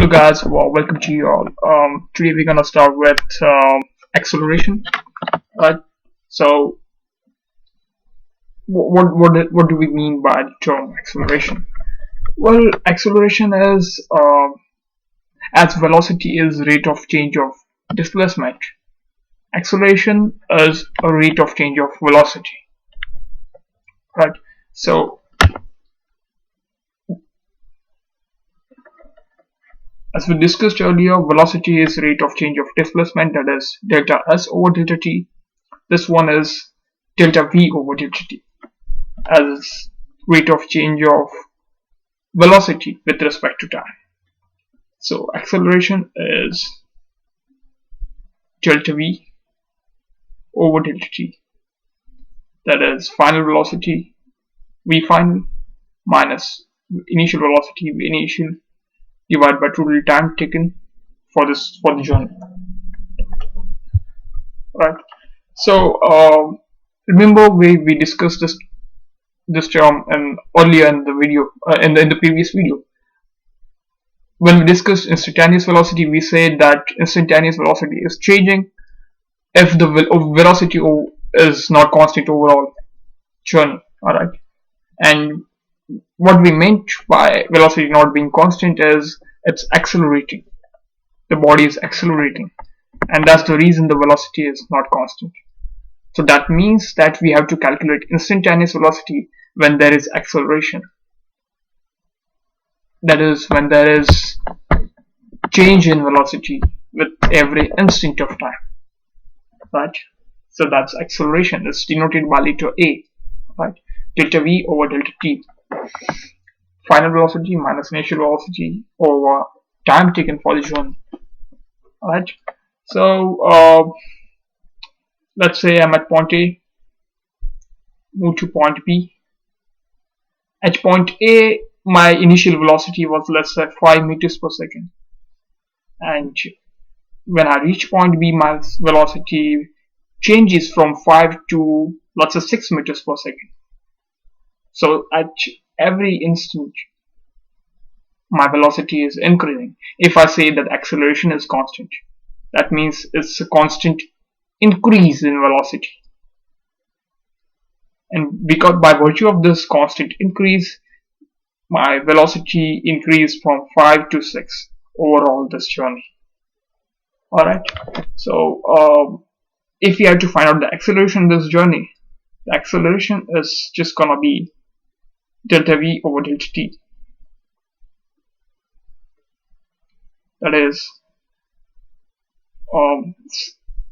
Hello guys, welcome to you all. Today we're gonna start with acceleration. Right. So what do we mean by the term acceleration? Well, acceleration is as velocity is rate of change of displacement. Acceleration is a rate of change of velocity. Right. So as we discussed earlier, velocity is rate of change of displacement, that is delta s over delta t. This one is delta v over delta t as rate of change of velocity with respect to time. So acceleration is delta v over delta t. That is final velocity v final minus initial velocity v initial divided by total time taken for the journey. Right. So remember we discussed this term earlier in the video in the previous video. When we discussed instantaneous velocity, we said that instantaneous velocity is changing if the velocity is not constant overall journey. Alright. And what we meant by velocity not being constant is it's accelerating. The body is accelerating. And that's the reason the velocity is not constant. So that means that we have to calculate instantaneous velocity when there is acceleration. That is when there is change in velocity with every instant of time. Right? So that's acceleration. It's denoted by letter A. Right? Delta V over delta T. Final velocity minus initial velocity over time taken for the journey. Right? So let's say I'm at point A, move to point B. At point A, my initial velocity was, let's say, 5 meters per second. And when I reach point B, my velocity changes from 5 to, let's say, 6 meters per second. So at every instant, my velocity is increasing. If I say that acceleration is constant, that means it's a constant increase in velocity. And because by virtue of this constant increase, my velocity increased from 5 to 6 overall this journey. Alright, so if we have to find out the acceleration in this journey, the acceleration is just gonna be delta v over delta t. That is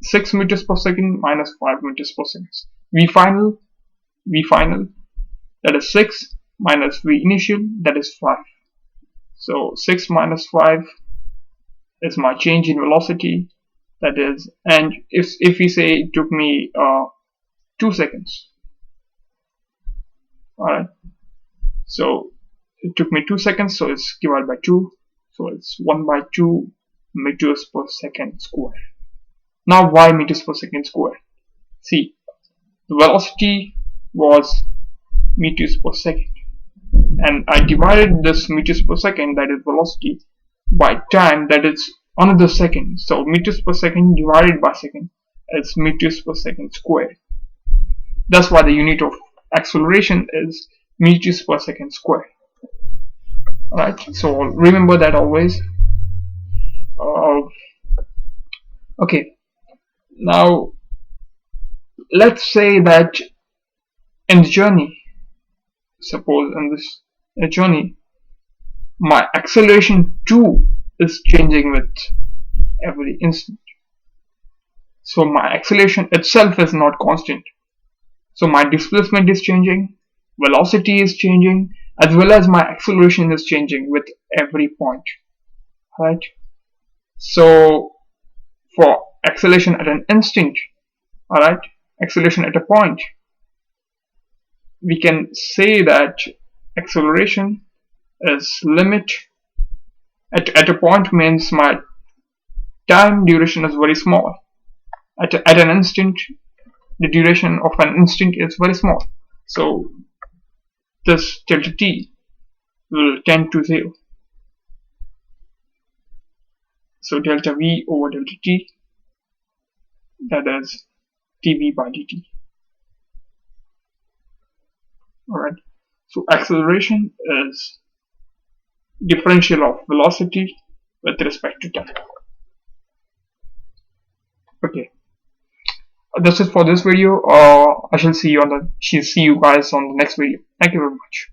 6 meters per second minus 5 meters per second. V final, that is 6 minus V initial, that is 5. So 6 minus 5 is my change in velocity. That is, and if we say it took me 2 seconds. Alright. So it took me 2 seconds, so it's divided by 2. So it's 1 by 2 meters per second square. Now why meters per second square? See, the velocity was meters per second, and I divided this meters per second, that is velocity, by time, that is another second. So meters per second divided by second is meters per second squared. That's why the unit of acceleration is meters per second squared. Alright, so remember that always. Okay, now let's say that in the journey, suppose in this journey, my acceleration too is changing with every instant. So my acceleration itself is not constant. So my displacement is changing, velocity is changing, as well as my acceleration is changing with every point. Right? So for acceleration at an instant, alright, acceleration at a point, we can say that acceleration is limit at a point means my time duration is very small. At an instant, the duration of an instant is very small. So this delta t will tend to 0. So delta v over delta t, that is dv by dt. Alright. So acceleration is differential of velocity with respect to time. Okay. That's it for this video. I shall see you guys on the next video. Thank you very much.